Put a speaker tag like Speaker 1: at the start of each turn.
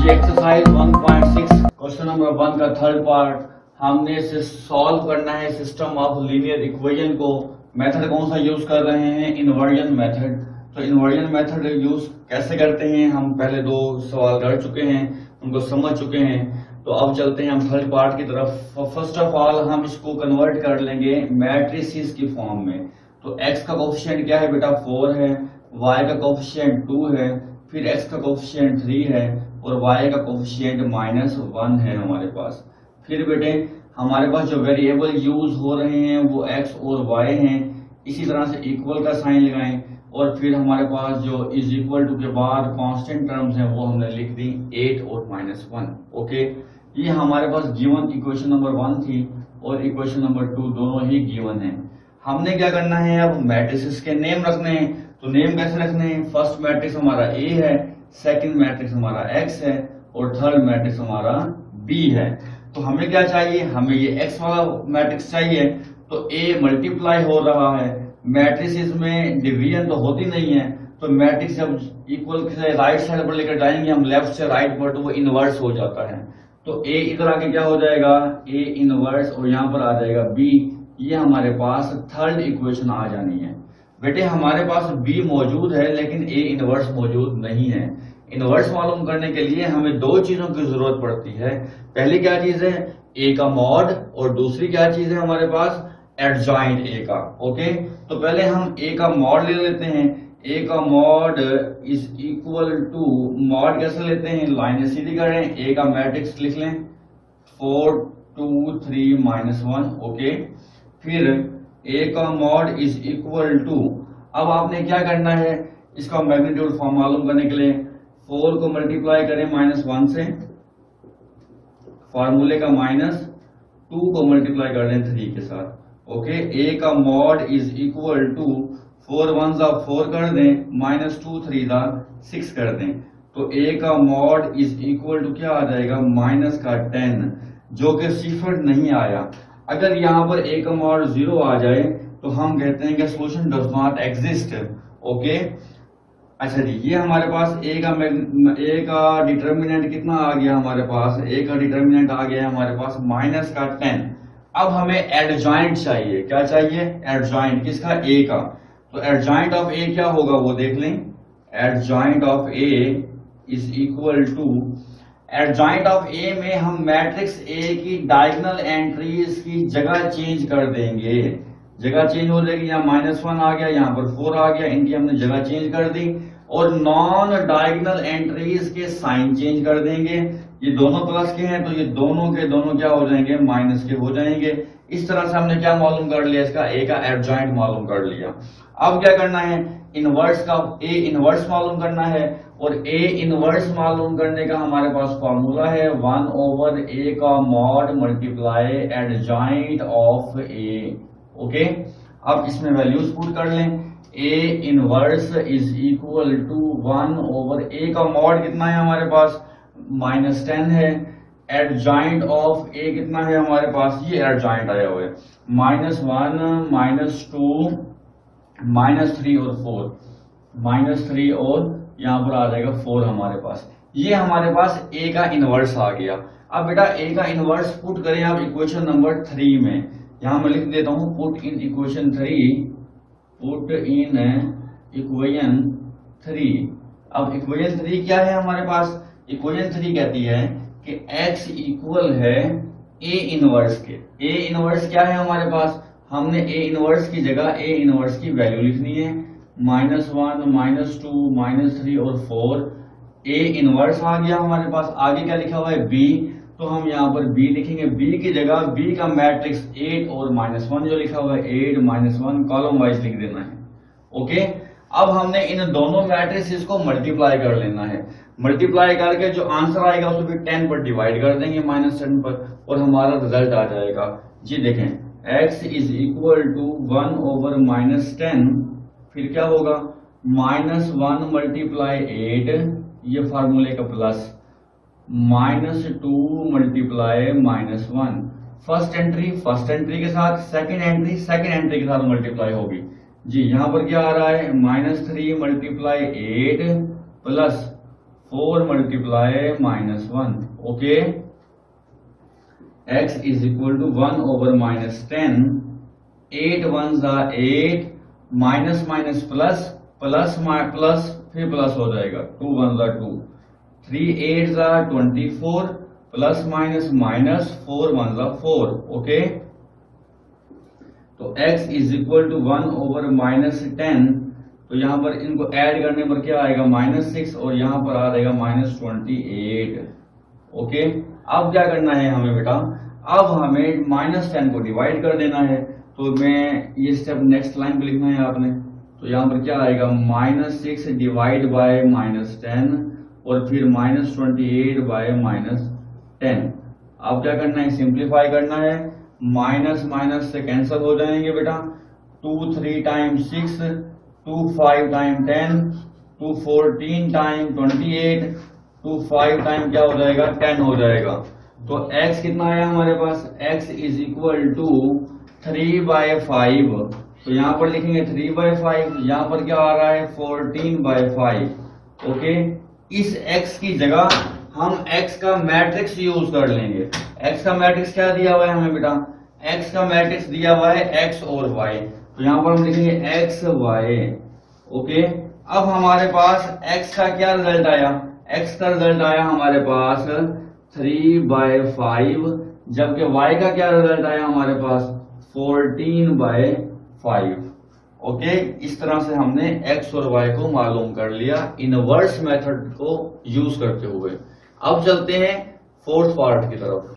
Speaker 1: जी exercise 1.6 question number 1 का third part हमने इसे सॉल्व करना है सिस्टम ऑफ लीनियर इक्वेशन को। मेथड कौन सा यूज कर रहे हैं? Inversion method. तो इन्वर्जन मेथड यूज कैसे करते हैं हम पहले दो सवाल कर चुके हैं, उनको समझ चुके हैं। तो अब चलते हैं हम थर्ड पार्ट की तरफ। फर्स्ट ऑफ ऑल हम इसको कन्वर्ट कर लेंगे मैट्रिसेस की फॉर्म में। तो x का कोफिशिएंट क्या है बेटा? 4 है, y का कोफिशिएंट 2 है, फिर x का कोफिशिएंट 3 है और y का कोफिशिएंट -1 है हमारे पास। फिर बेटे हमारे पास जो वेरिएबल यूज हो रहे हैं वो x और y हैं। इसी तरह से इक्वल का साइन लगाएं और फिर हमारे पास जो इज इक्वल टू के बाद कांस्टेंट टर्म्स हैं वो हमने लिख दी 8 और -1। ओके, ये हमारे पास गिवन इक्वेशन नंबर 1 थी और इक्वेशन नंबर 2 दोनों ही गिवन है। हमने क्या करना है? अब मैट्रिसेस के नेम रखने हैं। तो नेम कैसे रखने हैं? फर्स्ट मैट्रिक्स हमारा A है, सेकंड मैट्रिक्स हमारा X है और थर्ड मैट्रिक्स हमारा B है। तो हमें क्या चाहिए? हमें ये X वाला मैट्रिक्स चाहिए। तो A मल्टीप्लाई हो रहा है, मैट्रिसेस में डिवीजन तो होती नहीं है। तो मैट्रिक्स जब इक्वल से राइट साइड पर लेकर जाएंगे हम लेफ्ट से राइट पर, तो वो इनवर्स हो जाता है। तो A इधर आके क्या हो जाएगा? A इनवर्स और यहाँ पर आ जाएगा B। ये हमारे पास थर्ड इक्वेशन आ जानी है। बेटे हमारे पास B मौजूद है लेकिन A इनवर्स मौजूद नहीं है। इनवर्स मालूम करने के लिए हमें दो चीजों की जरूरत पड़ती है। पहली क्या चीज है? A का मॉड और दूसरी क्या चीज है हमारे पास? एडजॉइंट A का। ओके, तो पहले हम A का मॉड ले लेते हैं। A का mod is equal to, mod कैसे लेते हैं? लाइन सीधी करें, A का मैट्रिक्स लिख लें 4 2 3 -1। ओके, फिर A का मॉड इज इक्वल टू, अब आपने क्या करना है? इसका मैग्नीट्यूड फॉर्म मालूम करने के लिए 4 को मल्टीप्लाई करें -1 से, फार्मूले का -2 को मल्टीप्लाई कर दें 3 के साथ। ओके, A का मॉड इज इक्वल टू 4 1 4 कर दें, -2 3 6 कर दें। तो A का मॉड इज इक्वल टू क्या आ जाएगा? -10, जो कि सिफर नहीं आया। अगर यहाँ पर A का मॉड 0 आ जाए तो हम कहते हैं कि solution does not exist. Okay, अच्छा जी, ये हमारे पास A का डिटर्मिनेंट कितना आ गया हमारे पास? A का डिटर्मिनेंट आ गया हमारे पास -10। अब हमें एडजॉइंट चाहिए। क्या चाहिए? एडजॉइंट किसका? A का। तो एडजॉइंट ऑफ A क्या होगा वो देख लें। Adjoint of A is equal to, adjoint of A में हम मैट्रिक्स A की डायगोनल एंट्रीज की जगह चेंज कर देंगे। जगह चेंज हो जाएगी, यहाँ -1 आ गया, यहाँ पर 4 आ गया, इनकी हमने जगह चेंज कर दी। और नॉन डायगोनल एंट्रीज के साइन चेंज कर देंगे। ये दोनों प्लस के हैं तो ये दोनों के दोनों क्या हो जाएंगे? माइनस के हो जाएंगे। इस तरह से हमने क्या मालूम कर लिया? इसका A का एडजॉइंट मालूम कर लिया। अब क्या करना है? इनवर्स का A इनवर्स मालूम करना है और A इनवर्स मालूम करने का हमारे पास फॉर्मूला है 1/A का mod multiply adjoint of A। Okay, अब इसमें वैल्यूज पुट कर लें। A inverse is equal to 1/A का मॉड कितना है हमारे पास? -10 है। एडजॉइंट ऑफ A कितना है हमारे पास? ये एडजॉइंट आया हुआ है -1 -2 -3 और 4, -3 और यहाँ पर आ जाएगा 4 हमारे पास। ये हमारे पास A का इनवर्स आ गया। अब बेटा A का इनवर्स पुट करें आप इक्वेशन नंबर 3 में। यहां मैं लिख देता हूं put in equation 3, put in equation 3। अब इक्वेशन 3 क्या है हमारे पास? इक्वेशन 3 कहती है कि x इक्वल है A इनवर्स के। A इनवर्स क्या है हमारे पास? हमने A इनवर्स की जगह A इनवर्स की वैल्यू लिखनी है -1 -2 -3 और 4। A इनवर्स आ गया हमारे पास। आगे क्या लिखा हुआ है? B। तो हम यहाँ पर B लिखेंगे। B की जगह B का मैट्रिक्स 8 और -1 जो लिखा हुआ है 8 -1 कॉलम वाइज लिख देना है। ओके, अब हमने इन दोनों मैट्रिक्स को मल्टीप्लाई कर लेना है। मल्टीप्लाई करके जो आंसर आएगा उसको भी 10 पर डिवाइड कर देंगे -10 पर और हमारा रिजल्ट आ जाएगा। जी देखें, x इज इक्वल टू 1/-10, फिर क्या होगा? -1 मल्टीप्लाई 8, ये फार्मूले का प्लस, -2 मल्टीप्लाई -1। फर्स्ट एंट्री के साथ सेकंड एंट्री के साथ मल्टीप्लाई होगी। जी यहाँ पर क्या आ रहा है? -3 multiply 8 plus 4 multiply -1, okay. x is equal to 1 over -10, 8 1 जा 8, minus minus plus, plus plus फिर प्लस हो जाएगा, 2 1 जा 2, 3 8 जा 24, प्लस माइनस माइनस, 4 1 जा 4, ओके। तो x is equal to 1 over -10, तो यहां पर इनको ऐड करने पर क्या आएगा -6, और यहां पर आ जाएगा -28, ओके। अब क्या करना है हमें बेटा, अब हमें -10 को डिवाइड कर देना है। तो मैं ये स्टेप नेक्स्ट लाइन पे लिखना है आपने। तो यहां पर क्या आएगा, -6 डिवाइड बाय -10 और फिर -28 बाय -10। अब क्या करना है, सिंप्लीफाई करना है, माइनस माइनस से कैंसिल हो जाएंगे बेटा, 2 3 टाइम 6, 2 5 टाइम 10, 2 14 टाइम 28, 2 5 टाइम क्या हो जाएगा, 10 हो जाएगा। तो x कितना आया हमारे पास, x इज इक्वल टू 3/5। तो यहां पर लिखेंगे 3/5, यहां पर क्या आ रहा है 14/5, ओके। इस x की जगह हम x का मैट्रिक्स यूज कर लेंगे। x का मैट्रिक्स क्या दिया हुआ है हमें बेटा, x का मैट्रिक्स दिया हुआ है x और y। तो यहां पर हम लिखेंगे x y, ओके। अब हमारे पास x का क्या रिजल्ट आया, x का रिजल्ट आया हमारे पास 3/5, जबकि y का क्या रिजल्ट आया हमारे पास 14/5, ओके। इस तरह से हमने x और y को मालूम कर लिया इनवर्स मेथड को यूज करते हुए। अब चलते हैं फोर्थ पार्ट की तरफ।